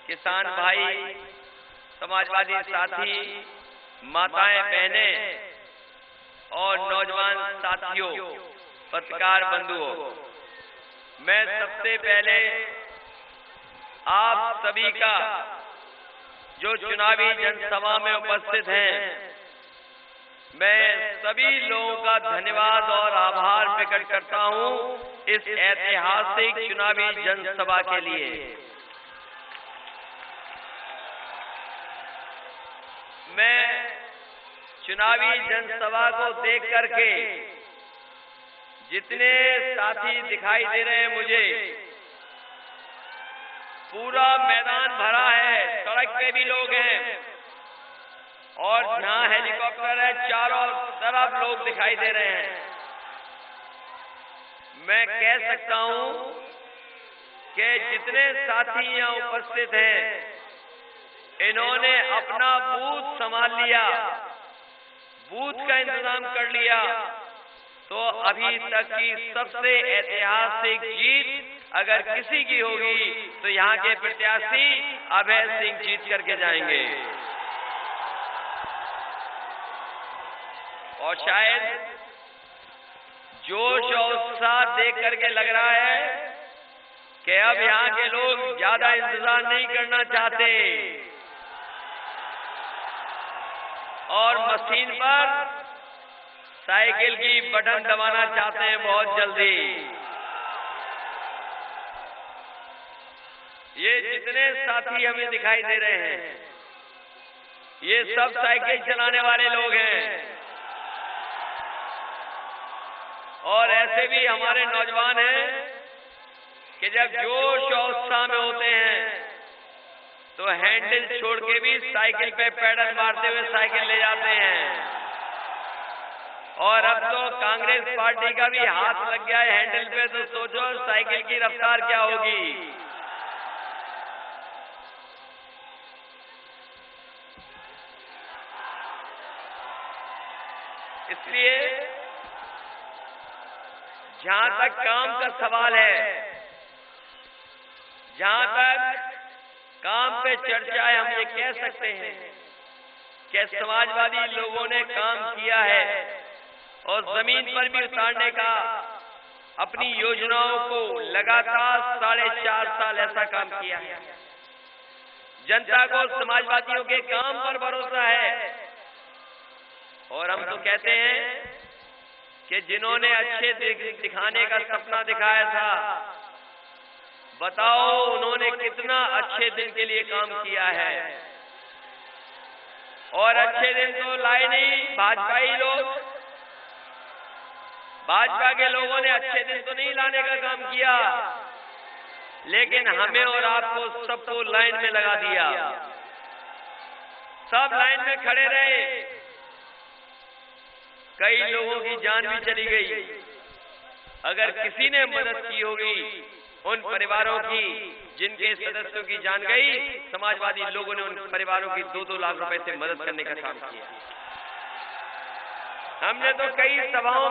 किसान भाई, समाजवादी साथी, माताएं, बहनें और नौजवान साथियों, पत्रकार बंधुओं, मैं सबसे पहले आप सभी का जो चुनावी जनसभा में उपस्थित हैं, मैं सभी लोगों का धन्यवाद और आभार प्रकट करता हूं इस ऐतिहासिक चुनावी जनसभा के लिए। मैं चुनावी जनसभा को देख करके जितने साथी दिखाई दे रहे हैं, मुझे पूरा मैदान भरा है, सड़क पे भी लोग हैं और जहां हेलीकॉप्टर है चारों तरफ लोग दिखाई दे रहे हैं। मैं कह सकता हूं कि जितने साथी यहां उपस्थित हैं, इन्होंने अपना बूथ संभाल लिया, बूथ का इंतजाम कर लिया, तो अभी तक की सबसे ऐतिहासिक जीत अगर किसी की होगी तो यहाँ के प्रत्याशी अभय सिंह जीत करके जाएंगे। और शायद जोश और उत्साह देख करके लग रहा है कि अब यहाँ के लोग ज्यादा इंतजार नहीं करना चाहते और मशीन पर साइकिल की बटन दबाना चाहते हैं बहुत जल्दी। ये जितने साथी हमें दिखाई दे रहे हैं, ये सब साइकिल चलाने वाले लोग हैं और ऐसे भी हमारे नौजवान हैं कि जब जोश और उत्साह में होते हैं तो हैंडल छोड़ के भी साइकिल पे पैडल मारते हुए साइकिल ले जाते हैं। और अब तो कांग्रेस पार्टी का भी हाथ लग गया है हैंडल पे, तो सोचो साइकिल की रफ्तार क्या होगी। इसलिए जहां तक काम का सवाल है, जहां तक काम पे चर्चा है, हम ये कह सकते हैं कि समाजवादी लोगों ने काम किया है और जमीन पर भी उतारने का अपनी योजनाओं को लगातार 4.5 साल ऐसा काम किया है। जनता को समाजवादियों के काम पर भरोसा है और हम तो कहते हैं कि जिन्होंने अच्छे दिखाने का सपना दिखाया था, बताओ उन्होंने कितना अच्छे दिन के लिए काम किया है। और अच्छे दिन तो लाए नहीं भाजपाई लोग, भाजपा के लोगों ने अच्छे दिन तो नहीं लाने का काम किया, लेकिन हमें और आपको सबको लाइन में लगा दिया। सब लाइन में खड़े रहे, कई लोगों की जान भी चली गई। अगर किसी ने मदद की होगी उन परिवारों की जिनके सदस्यों की जान गई, समाजवादी लोगों ने उन परिवारों की 2-2 लाख रुपए से मदद करने का काम किया। हमने तो कई सभाओं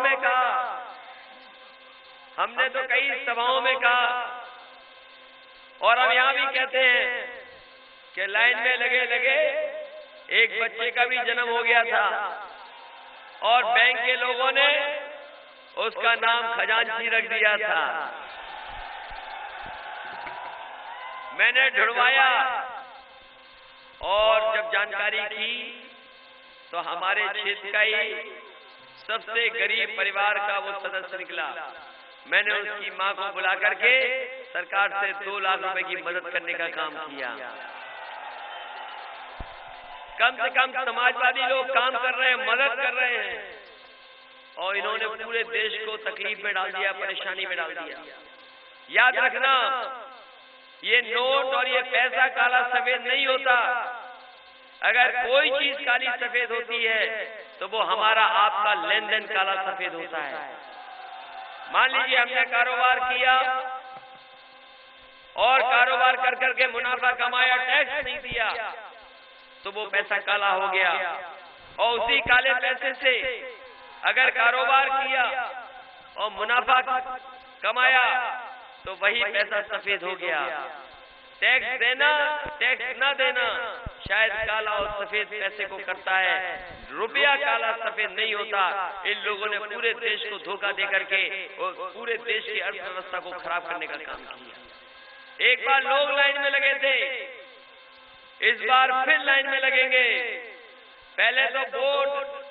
में कहा, और हम यहां भी कहते हैं कि लाइन में लगे एक बच्चे का भी जन्म हो गया था और बैंक के लोगों ने उसका नाम खजांची रख दिया था। मैंने ढूंढवाया और जब जानकारी की तो हमारे क्षेत्र का ही सबसे गरीब परिवार का वो सदस्य निकला। मैंने उसकी मां को बुला करके सरकार से 2 लाख रुपए की मदद करने का काम किया। कम से कम समाजवादी लोग काम कर रहे हैं, मदद कर रहे हैं, और इन्होंने पूरे देश को तकलीफ में डाल दिया, परेशानी में डाल दिया। याद रखना, ये नोट और ये पैसा काला सफेद नहीं होता। अगर कोई चीज काली सफेद होती है तो वो हमारा आपका लेन देन काला सफेद होता है। मान लीजिए हमने कारोबार किया और कारोबार कर करके मुनाफा कमाया, टैक्स नहीं दिया, तो वो पैसा काला हो गया। और उसी काले पैसे से अगर कारोबार किया और मुनाफा कमाया तो वही पैसा सफेद हो गया। टैक्स देना, टैक्स न देना शायद काला और सफेद पैसे को करता है, रुपया काला सफेद नहीं होता। इन लोगों ने पूरे देश को धोखा दे करके और पूरे देश की अर्थव्यवस्था को खराब करने का काम किया। एक बार लोग लाइन में लगे थे, इस बार फिर लाइन में लगेंगे। पहले तो वोट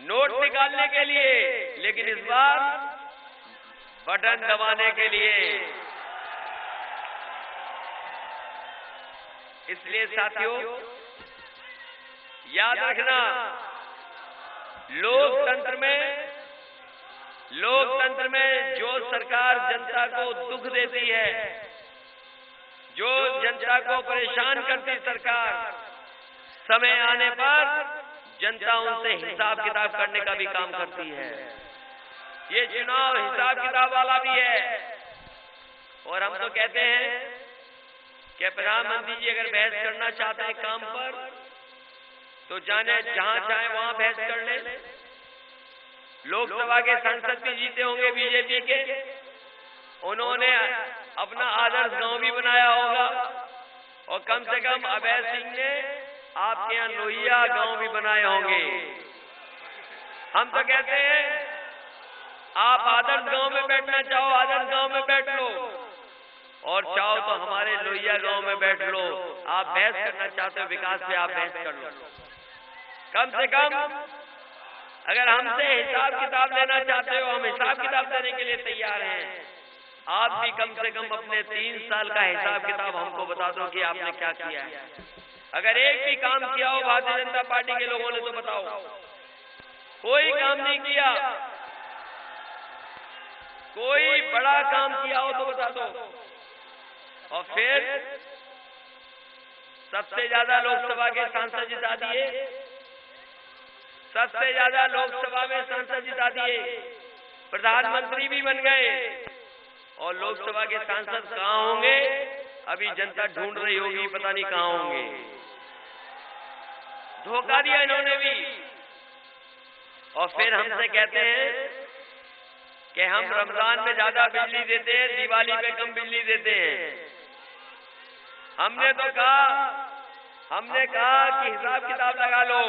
नोट निकालने के लिए, लेकिन इस बार बटन दबाने के लिए। इसलिए साथियों याद रखना, लोकतंत्र में जो सरकार जनता को दुख देती है, जो जनता को परेशान करती सरकार, समय आने पर जनता उनसे हिसाब किताब करने का भी काम करती है। ये चुनाव हिसाब किताब वाला भी है। और हम तो कहते हैं कि प्रधानमंत्री जी अगर बहस करना चाहते हैं काम पर, तो जाने जहां चाहे वहां बहस कर ले। लोकसभा के सांसद भी जीते होंगे बीजेपी के, उन्होंने अपना आदर्श गांव भी बनाया होगा, और कम से कम अभय सिंह ने आपके यहाँ लोहिया गांव भी बनाए होंगे। हम तो कहते हैं आप आदर्श गांव में बैठना चाहो, आदर्श गांव में बैठ लो, और चाहो तो हमारे लोहिया गांव में बैठ लो। आप बहस करना चाहते हो विकास पे, आप बहस कर लो। कम से कम अगर हमसे हिसाब किताब लेना चाहते हो, हम हिसाब किताब देने के लिए तैयार हैं। आप भी कम से कम अपने 3 साल का हिसाब किताब हमको बता दो कि आपने क्या किया है। अगर एक भी काम किया हो भारतीय जनता पार्टी के लोगों ने तो बताओ। कोई काम नहीं किया, कोई बड़ा काम किया हो तो बता दो। और फिर सबसे ज्यादा लोकसभा के सांसद जिता दिए, सबसे ज्यादा लोकसभा में सांसद जिता दिए, प्रधानमंत्री भी बन गए, और लोकसभा के सांसद कहां होंगे अभी जनता ढूंढ रही होगी, पता नहीं कहां होंगे। धोखा दिया इन्होंने भी। और फिर हमसे कहते हैं कि हम रमजान में ज्यादा बिजली देते हैं, दिवाली पे कम बिजली देते हैं। हमने कहा कि हिसाब किताब लगा लो,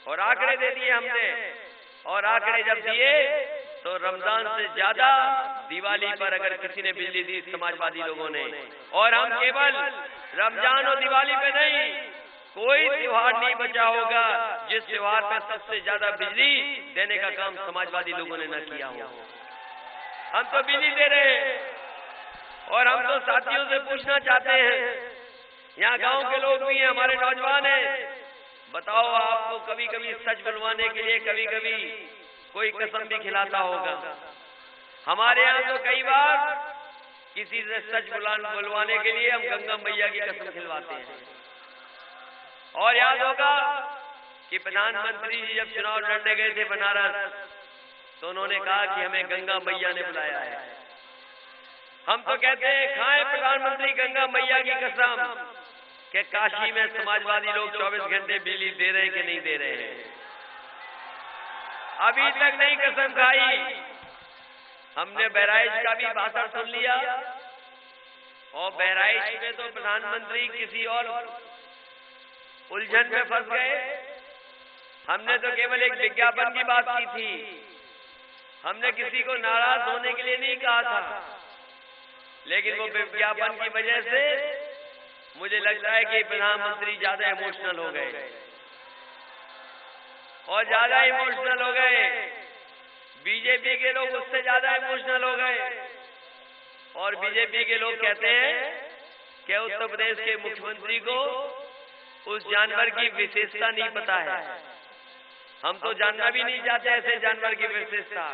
और आंकड़े दे दिए हमने। और आंकड़े जब दिए तो रमजान से ज्यादा दिवाली पर अगर किसी ने बिजली दी समाजवादी लोगों ने। और हम केवल रमजान और दिवाली पे नहीं, कोई त्योहार नहीं बचा होगा जिस त्योहार पे सबसे ज्यादा बिजली देने का काम समाजवादी लोगों ने न किया हो। हम तो बिजली दे रहे हैं। और हम तो साथियों से पूछना चाहते हैं, यहाँ गांव के लोग भी हैं, हमारे नौजवान हैं, बताओ आपको कभी कभी सच बुलवाने के लिए कभी कभी कोई कसम भी खिलाता होगा। हमारे यहाँ तो कई बार किसी से सच बुलवाने के लिए हम गंगा मैया की कसम खिलवाते हैं। और याद होगा कि प्रधानमंत्री जी जब चुनाव लड़ने गए थे बनारस, तो उन्होंने कहा कि हमें गंगा मैया ने बुलाया है। हम तो कहते हैं खाएं प्रधानमंत्री गंगा मैया की कसम कि काशी में समाजवादी लोग 24 घंटे बिजली दे रहे हैं कि नहीं दे रहे हैं। अभी तक नहीं कसम खाई। हमने बहराइच का भी भाषण सुन लिया, और बहराइच में तो प्रधानमंत्री किसी और उलझन में फंस गए। हमने तो केवल एक विज्ञापन की बात की थी, हमने किसी को नाराज होने के लिए नहीं कहा था, लेकिन वो विज्ञापन की वजह से मुझे लगता है कि प्रधानमंत्री ज्यादा इमोशनल हो गए, और ज्यादा इमोशनल हो गए। बीजेपी के लोग उससे ज्यादा इमोशनल हो गए, और बीजेपी के लोग कहते हैं कि उत्तर प्रदेश के मुख्यमंत्री को उस जानवर की विशेषता नहीं पता है। हम तो जानना भी नहीं चाहते ऐसे जानवर की विशेषता,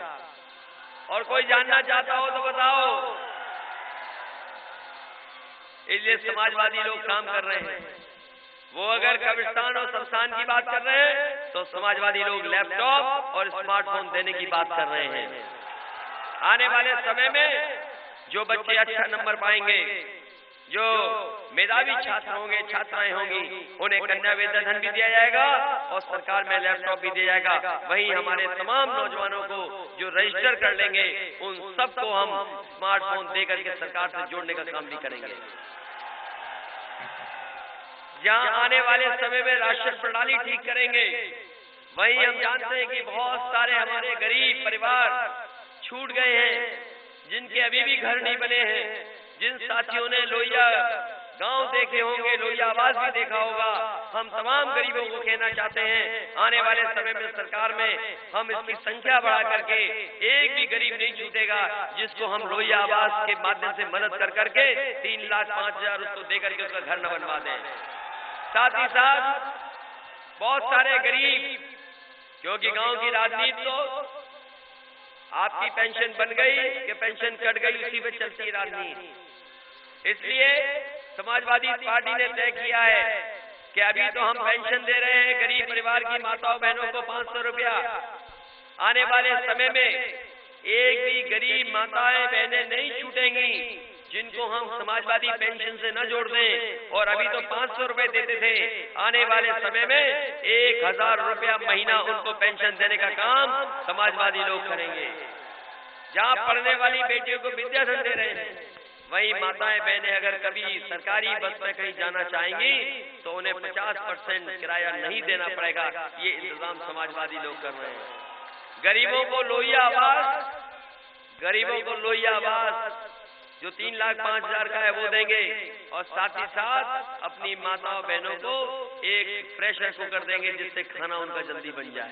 और कोई जानना चाहता हो तो बताओ। इसलिए समाजवादी लोग काम कर रहे हैं। वो अगर कब्रिस्तान और शमशान की बात कर रहे हैं, तो समाजवादी लोग लैपटॉप और स्मार्टफोन देने की बात कर रहे हैं। आने वाले समय में जो बच्चे अच्छा नंबर पाएंगे, जो मेधावी छात्र होंगे, छात्राएं होंगी, उन्हें कन्या विद्याधन भी दिया जाएगा और सरकार में लैपटॉप भी दिया जाएगा। वहीं हमारे तमाम नौजवानों को जो रजिस्टर कर लेंगे उन सबको हम स्मार्टफोन देकर के सरकार से जोड़ने का काम भी करेंगे। जहां आने वाले समय में राशन प्रणाली ठीक करेंगे, वहीं हम जानते हैं कि बहुत सारे हमारे गरीब परिवार छूट गए हैं, जिनके अभी भी घर नहीं बने हैं। जिन साथियों ने लोहिया गांव देखे होंगे, लोहिया आवास भी देखा होगा, हम तमाम गरीबों को कहना चाहते हैं, आने वाले समय में सरकार में हम इसकी संख्या बढ़ा करके एक भी गरीब नहीं छूटेगा जिसको हम लोहिया आवास के माध्यम से मदद कर करके 3,05,000 उसको दे करके उसका घर न बनवा दें। साथ ही साथ बहुत सारे गरीब, क्योंकि गांव की राजनीति तो आपकी पेंशन बन गई कि पेंशन कट गई, उसी पे चलती राजनीति। इसलिए समाजवादी पार्टी ने तय किया है कि अभी तो हम पेंशन दे रहे हैं गरीब परिवार की माताओं बहनों को 500 रुपया। आने वाले समय में एक भी गरीब माताएं बहनें नहीं छूटेंगी जिनको हम समाजवादी पेंशन से न जोड़ दें। और अभी तो 500 रुपए देते थे, आने वाले समय में 1,000 रुपया महीना उनको पेंशन देने का काम समाजवादी लोग करेंगे। जहां पढ़ने वाली बेटियों को विद्याधन दे रहे हैं, वही माताएं बहनें अगर कभी सरकारी बस में कहीं जाना चाहेंगी तो उन्हें 50% किराया नहीं देना पड़ेगा। ये इंतजाम समाजवादी लोग कर रहे हैं। गरीबों को लोहिया आवास जो 3,05,000 का है वो देंगे, और साथ ही साथ अपनी माताओं बहनों को एक प्रेशर कुकर देंगे जिससे खाना उनका जल्दी बन जाए।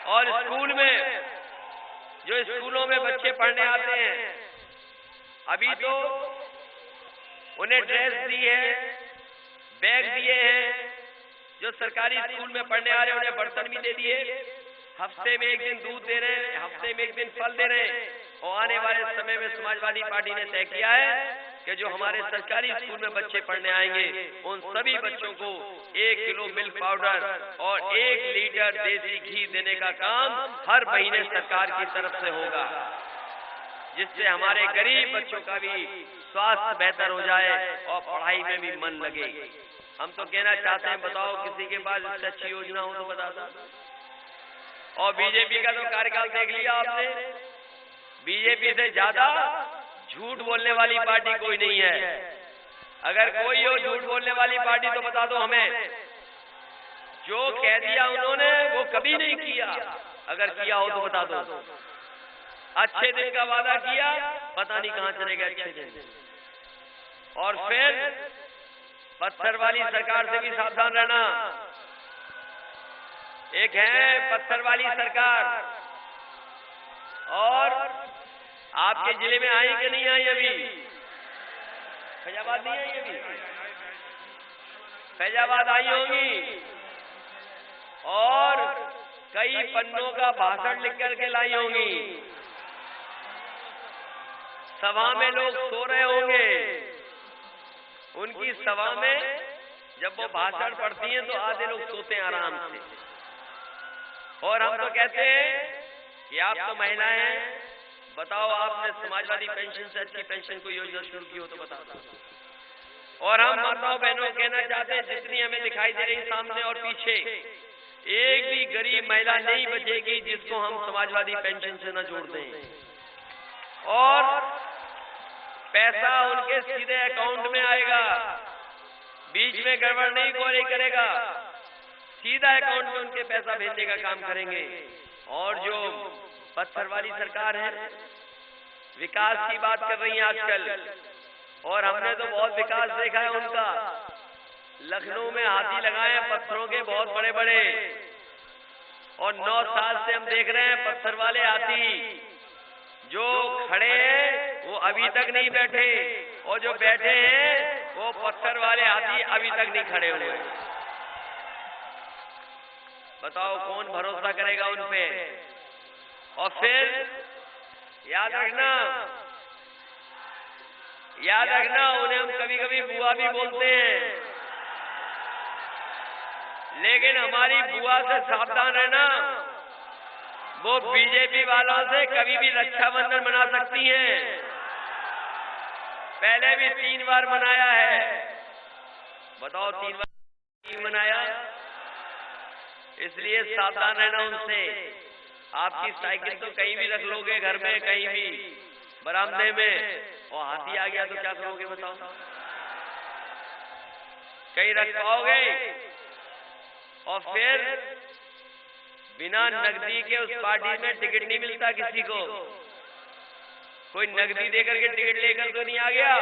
और स्कूल में, जो स्कूलों में बच्चे पढ़ने आते हैं, अभी तो उन्हें ड्रेस दी है, बैग दिए हैं। जो सरकारी स्कूल में पढ़ने आ रहे हैं उन्हें बर्तन भी दे दिए, हफ्ते में एक दिन दूध दे रहे हैं, हफ्ते में एक दिन फल दे रहे हैं। और आने वाले समय में समाजवादी पार्टी ने तय किया है कि जो हमारे सरकारी स्कूल में बच्चे पढ़ने आएंगे उन सभी बच्चों को 1 किलो मिल्क पाउडर और 1 लीटर देसी घी देने का काम हर महीने सरकार की तरफ से होगा, जिससे हमारे गरीब बच्चों का भी स्वास्थ्य बेहतर हो जाए और पढ़ाई में भी मन लगे। हम तो कहना चाहते हैं, बताओ किसी के पास इससे अच्छी योजना हो तो बता दो। और बीजेपी का तो कार्यकाल देख लिया आपने, बीजेपी से ज्यादा झूठ बोलने वाली पार्टी कोई नहीं है। अगर कोई हो झूठ बोलने वाली पार्टी तो बता दो हमें। जो कह दिया उन्होंने वो कभी नहीं किया, अगर किया हो तो बता दो। अच्छे दिन का वादा किया, पता नहीं कहां चले गए अच्छे दिन। और फिर पत्थर वाली सरकार से भी सावधान रहना। एक है पत्थर वाली सरकार, और आपके जिले में आई कि नहीं आई? अभी फैजाबाद नहीं आई, अभी फैजाबाद आई होंगी, और कई पन्नों का भाषण लिख करके लाई होंगी। सभा में लोग सो रहे होंगे, उनकी सभा में जब वो भाषण पढ़ती हैं तो आधे लोग सोते हैं आराम से। और हम तो कहते हैं कि आप तो महिलाएं हैं, बताओ आपने समाजवादी पेंशन से अच्छी पेंशन कोई योजना शुरू की हो तो बता दो। और हम माताओं बहनों कहना चाहते हैं, जितनी हमें दिखाई दे रही सामने और पीछे, एक भी गरीब महिला नहीं बचेगी जिसको हम समाजवादी पेंशन से न जोड़ दें। और पैसा उनके सीधे अकाउंट में आएगा, बीच में गड़बड़ नहीं कोई करेगा, सीधा अकाउंट में उनके पैसा भेजने का काम करेंगे। और जो पत्थर वाली सरकार है, विकास की बात कर रही है आजकल, और हमने तो बहुत विकास देखा है उनका। लखनऊ में हाथी लगाए हैं पत्थरों के बहुत बड़े बड़े, और 9 साल से हम देख रहे हैं पत्थर वाले हाथी जो खड़े हैं वो अभी तक नहीं बैठे, और जो बैठे हैं वो पत्थर वाले हाथी अभी तक नहीं खड़े हुए। बताओ कौन भरोसा करेगा उन पे? और फिर याद रखना उन्हें हम कभी कभी बुआ भी बोलते हैं, लेकिन हमारी बुआ से सावधान रहना, वो बीजेपी वालों से कभी भी रक्षाबंधन मना सकती हैं। पहले भी 3 बार मनाया है, बताओ 3 बार नहीं मनाया। इसलिए सावधान रहना उनसे। आपकी साइकिल तो कहीं भी रख लोगे, घर में कहीं भी बरामदे में, और हाथी आ गया तो क्या करोगे बताओ? कहीं रख पाओगे? और फिर बिना नकदी के उस पार्टी में टिकट नहीं मिलता किसी को। कोई नकदी देकर के टिकट लेकर तो नहीं आ गया,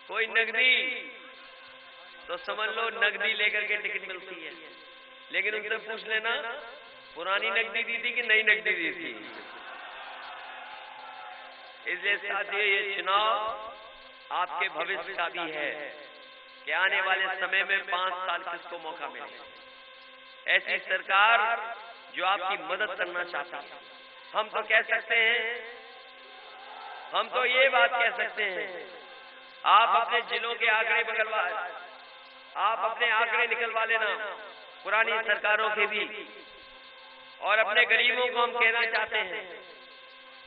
कोई नकदी तो समझ लो नकदी लेकर के टिकट मिलती है। लेकिन उनसे पूछ लेना पुरानी नकदी दी थी कि नई नकदी दी थी। इसलिए साथियों, ये चुनाव आपके भविष्य का भी है कि आने वाले समय में 5 साल किसको मौका मिले। ऐसी सरकार जो आपकी मदद करना चाहती है। हम तो कह सकते हैं, हम तो ये बात कह सकते हैं, आप अपने जिलों के आंकड़े बदलवा, आप अपने आंकड़े निकलवा लेना पुरानी सरकारों के भी, और अपने गरीबों को हम कहना चाहते हैं,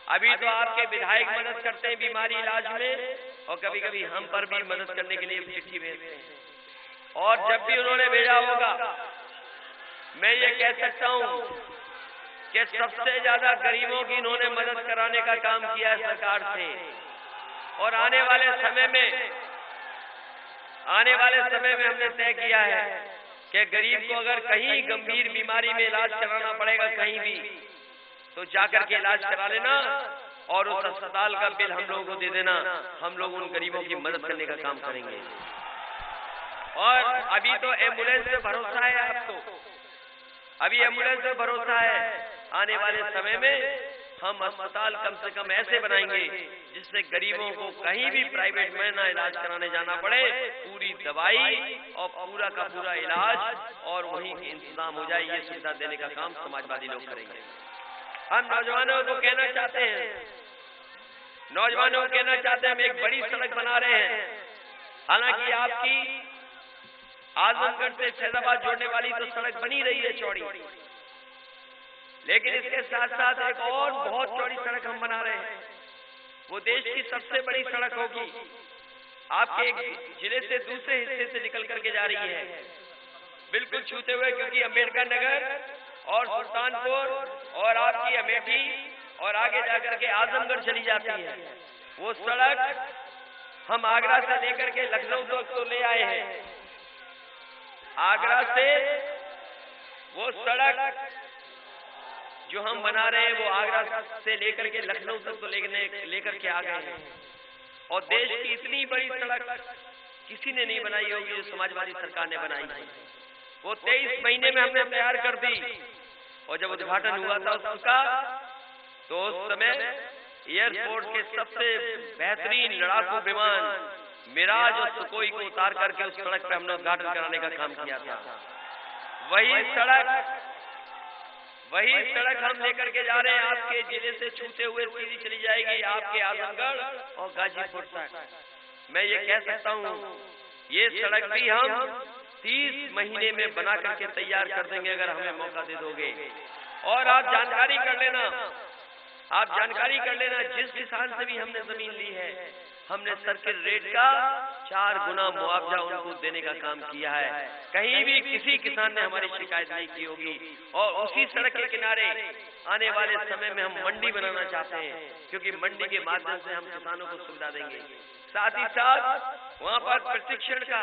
अभी तो आपके विधायक मदद करते हैं बीमारी इलाज में, और कभी कभी हम पर भी मदद करने के लिए चिट्ठी भेजते हैं। और जब भी उन्होंने भेजा होगा, मैं ये कह सकता हूं कि सबसे ज्यादा गरीबों की इन्होंने मदद कराने का काम किया है सरकार से। और आने वाले समय में हमने तय किया है कि गरीब को अगर कहीं गंभीर बीमारी में इलाज कराना पड़ेगा कहीं भी, तो जाकर के इलाज करा लेना और उस अस्पताल का बिल हम लोगों को दे देना। हम लोग उन गरीबों की मदद करने का काम करेंगे। और अभी तो एम्बुलेंस पे भरोसा है आपको, अभी एम्बुलेंस पे भरोसा है। आने वाले समय में हम अस्पताल कम से कम ऐसे बनाएंगे जिससे गरीबों को कहीं भी प्राइवेट में ना इलाज कराने जाना पड़े, पूरी दवाई और पूरा का पूरा इलाज और वहीं इंतजाम हो जाए। ये सुविधा देने का काम समाजवादी लोग करेंगे। हम नौजवानों को कहना चाहते हैं, हम एक बड़ी सड़क बना रहे हैं। हालांकि आपकी आजमगढ़ से फैजाबाद जोड़ने वाली तो सड़क बनी रही है चौड़ी, लेकिन इसके साथ साथ एक और बहुत चौड़ी सड़क हम बना रहे हैं। वो देश की सबसे बड़ी सड़क होगी, आपके एक जिले से दूसरे हिस्से से निकल करके जा रही है, बिल्कुल छूते हुए, क्योंकि अंबेडकर नगर और सुल्तानपुर और आपकी अमेठी और आगे जाकर के आजमगढ़ चली जाती है। वो सड़क हम आगरा से लेकर के लखनऊ तक तो ले आए हैं। आगरा से वो सड़क जो हम बना रहे हैं वो आगरा से लेकर के लखनऊ तक तो लेकर के आ गए हैं। और देश की इतनी बड़ी सड़क किसी ने नहीं बनाई होगी जो समाजवादी सरकार ने बनाई है। वो 23 महीने में हमने तैयार कर दी। और जब उद्घाटन हुआ था उसका, तो उस समय एयरफोर्स के सबसे बेहतरीन लड़ाकू विमान मिराज और सुकोई को उतार करके उस सड़क पर हमने उद्घाटन कराने का काम किया था। वही सड़क हम लेकर के जा रहे हैं। आपके जिले से छूते हुए सीधी चली जाएगी आपके आजमगढ़ और गाजीपुर तक। मैं ये कह सकता हूँ, ये सड़क भी हम 30 महीने में बना करके तैयार कर देंगे अगर हमें मौका दे दोगे। और आप जानकारी कर लेना, जिस किसान से भी हमने जमीन ली है, हमने सर्किल रेट का 4 गुना मुआवजा उनको देने का काम किया है। कहीं भी किसी किसान ने हमारी शिकायत नहीं की होगी। और उसी सड़क के किनारे आने वाले समय में हम मंडी बनाना चाहते हैं, क्योंकि मंडी के माध्यम से हम किसानों को सुविधा देंगे। साथ ही साथ वहाँ पर प्रशिक्षण का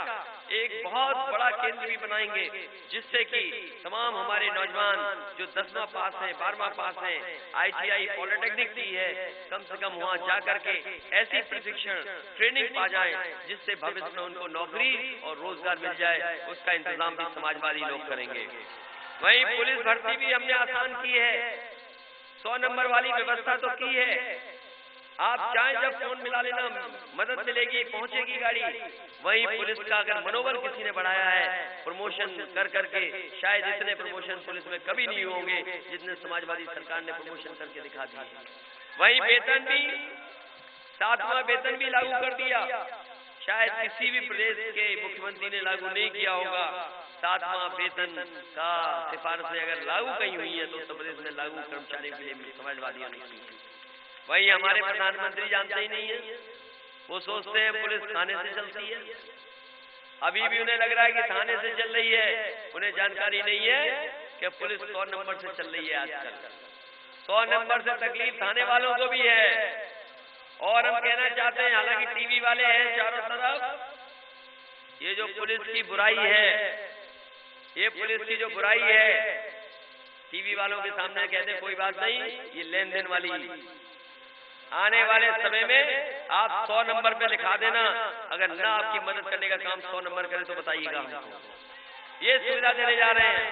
एक बहुत बड़ा केंद्र भी बनाएंगे, जिससे कि तमाम हमारे नौजवान जो 10वां पास हैं, 12वां पास हैं, ITI पॉलिटेक्निक की है, कम से कम वहाँ जाकर के ऐसी प्रशिक्षण ट्रेनिंग पा जाए जिससे भविष्य में उनको नौकरी और रोजगार मिल जाए। उसका इंतजाम भी समाजवादी लोग करेंगे। वहीं पुलिस भर्ती भी हमने आसान की है, 100 नंबर वाली व्यवस्था तो की है। आप चाहे जब फोन मिला लेना, मदद मिलेगी, पहुंचेगी गाड़ी। वहीं पुलिस का अगर मनोबल किसी ने बढ़ाया है प्रमोशन कर करके, शायद इतने प्रमोशन पुलिस में कभी नहीं होंगे जितने समाजवादी सरकार ने प्रमोशन करके दिखा दिए। वहीं वेतन भी 7वां वेतन भी लागू कर दिया। शायद किसी भी प्रदेश के मुख्यमंत्री ने लागू नहीं किया होगा। 7वां वेतन का सिफारिश अगर लागू कहीं हुई है तो उत्तर प्रदेश में लागू कर्मचारियों के लिए समाजवादियों ने की। वही हमारे प्रधानमंत्री जानते ही नहीं है, वो सोचते हैं पुलिस थाने से चलती है। अभी भी उन्हें लग रहा है कि थाने से चल रही है। उन्हें जानकारी नहीं है कि पुलिस 100 नंबर से चल रही है आजकल। 100 नंबर से तकलीफ थाने वालों को भी है। और हम कहना चाहते हैं, हालांकि टीवी वाले हैं चारों तरफ, ये जो पुलिस की बुराई है, ये पुलिस की जो बुराई है, टीवी वालों के सामने कहते कोई बात नहीं, ये लेन देन वाली। आने वाले समय में आप 100 नंबर पे लिखा देना, अगर ना आपकी मदद करने का काम 100 नंबर करे तो बताइएगा हमको। ये सुविधा देने जा रहे हैं।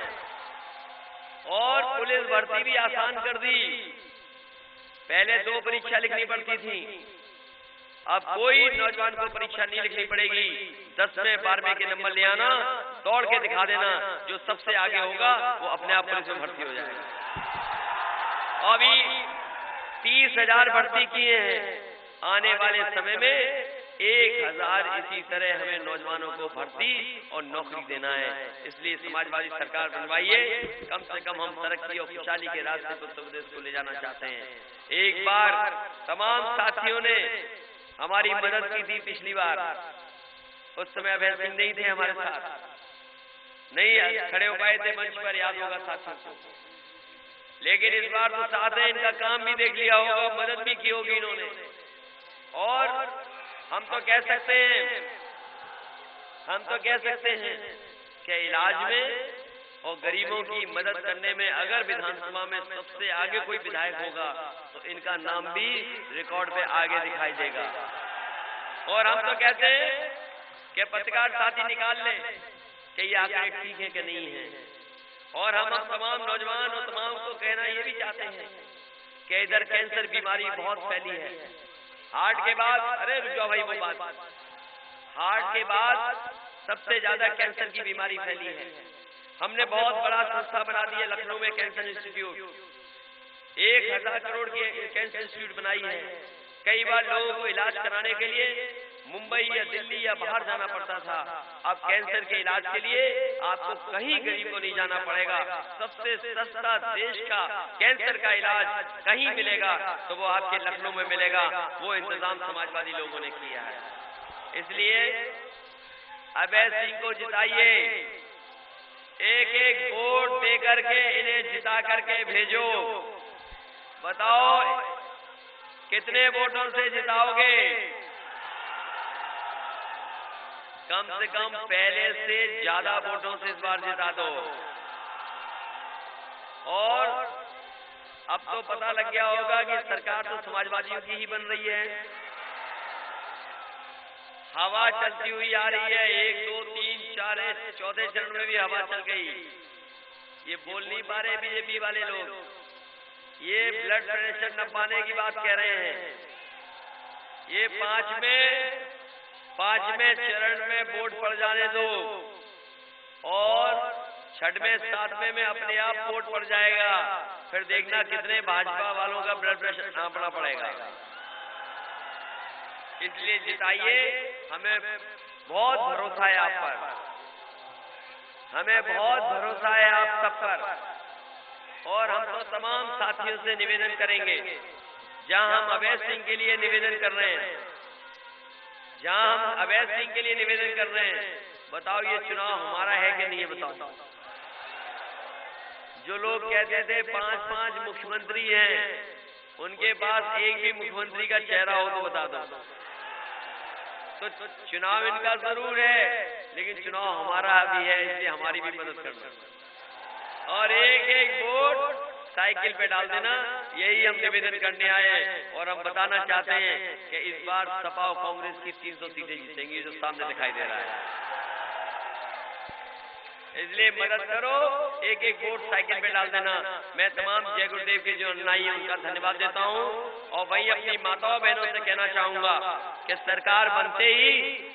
और पुलिस भर्ती भी आसान कर दी। पहले 2 परीक्षा लिखनी पड़ती थी, अब कोई नौजवान को परीक्षा नहीं लिखनी पड़ेगी। 10वें 12वें के नंबर ले आना, दौड़ के दिखा देना, जो सबसे आगे होगा वो अपने आप पुलिस में भर्ती हो जाएगा। अभी 30,000 भर्ती किए हैं। आने वाले समय में 1,000 इसी तरह हमें नौजवानों को भर्ती और नौकरी देना है। इसलिए समाजवादी सरकार बनवाइए। कम से कम हम तरक्की और खुशहाली के रास्ते को उत्तर प्रदेश को ले जाना चाहते हैं। एक बार तमाम साथियों ने हमारी मदद की थी पिछली बार, उस समय अभय सिंह नहीं थे हमारे साथ, नहीं खड़े हो पाए थे मंच पर, याद होगा साथियों को। लेकिन इस बार तो साथ है, इनका काम भी देख लिया होगा, मदद भी की होगी इन्होंने। और हम तो कह सकते हैं कि इलाज में और गरीबों की मदद करने में अगर विधानसभा में सबसे आगे कोई विधायक होगा तो इनका नाम भी रिकॉर्ड पे आगे दिखाई देगा। और हम तो कहते हैं कि पत्रकार साथी निकाल लें कि ये आंकड़े ठीक है कि नहीं है। और हम तमाम नौजवान और तमाम को कहना ये भी चाहते हैं कि इधर कैंसर बीमारी बहुत फैली है। हार्ट के बाद, अरे रुक जाओ भाई वो बात, हार्ट के बाद सबसे ज्यादा कैंसर की बीमारी फैली है। हमने बहुत बड़ा संस्था बना दी है लखनऊ में, कैंसर इंस्टीट्यूट। 1,000 करोड़ की कैंसर इंस्टीट्यूट बनाई है। कई बार लोगों को इलाज कराने के लिए मुंबई या दिल्ली या बाहर जाना पड़ता था। अब कैंसर के इलाज के लिए आपको कहीं गरीब को नहीं जाना पड़ेगा। सबसे सस्ता देश का कैंसर का इलाज कहीं मिलेगा तो वो आपके लखनऊ में मिलेगा। वो इंतजाम समाजवादी लोगों ने किया है। इसलिए अभय सिंह को जिताइए, एक वोट दे करके इन्हें जिता करके भेजो। बताओ कितने वोटों से जिताओगे? कम से कम पहले से ज्यादा वोटों से इस बार जिता दो। और अब तो पता लग गया होगा कि सरकार तो समाजवादियों की ही बन रही है। हवा चलती हुई आ रही है। 1, 2, 3, 4 चौथे चरण में भी हवा चल गई। ये बोल नहीं पा रहे बीजेपी वाले लोग, ये ब्लड प्रेशर नपाने की बात कह रहे हैं। ये पांचवें चरण में वोट पड़ जाने दो और 6वें 7वें में अपने आप वोट पड़ जाएगा। फिर देखना कितने भाजपा वालों का ब्लड प्रेशर नापना पड़ेगा। इसलिए जिताइए, हमें बहुत भरोसा है आप पर, हमें बहुत भरोसा है आप सब पर। और हम तो तमाम साथियों से निवेदन करेंगे, जहां हम अभय सिंह के लिए निवेदन कर रहे हैं, बताओ ये चुनाव हमारा है कि नहीं है? बताओ। जो लोग कहते थे 5-5 मुख्यमंत्री हैं, उनके पास एक भी मुख्यमंत्री का चेहरा हो तो बता दो। तो चुनाव इनका जरूर है, लेकिन चुनाव हमारा भी है, इसलिए हमारी भी मदद करना। और एक वोट साइकिल पे डाल देना, यही हम निवेदन करने आए हैं। और हम बताना चाहते हैं कि इस बार सपा और कांग्रेस की 300 सीटें जीतेंगी, जो सामने दिखाई दे रहा है। इसलिए मदद करो, एक वोट साइकिल पे डाल देना। मैं तमाम जय गुरुदेव के जो अनुयायी हैं उनका धन्यवाद देता हूं। और वहीं अपनी माताओं बहनों से कहना चाहूंगा कि सरकार बनते ही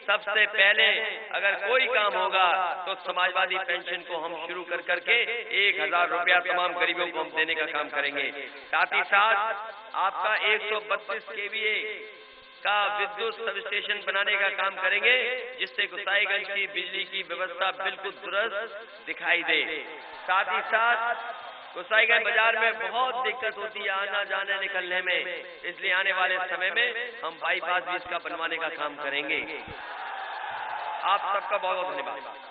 सबसे पहले अगर कोई काम होगा तो समाजवादी पेंशन को हम शुरू कर करके 1,000 रुपया तमाम गरीबों को हम देने का काम करेंगे। साथ ही साथ आपका 132 kVA का विद्युत सब स्टेशन बनाने का काम करेंगे, जिससे गोसाईगंज की बिजली की व्यवस्था बिल्कुल दुरुस्त दिखाई दे। साथ ही साथ गोसाईगंज बाजार में बहुत दिक्कत होती है आना जाने निकलने में, इसलिए आने वाले समय में हम बाईपास भी इसका बनवाने का काम करेंगे। आप सबका बहुत बहुत धन्यवाद।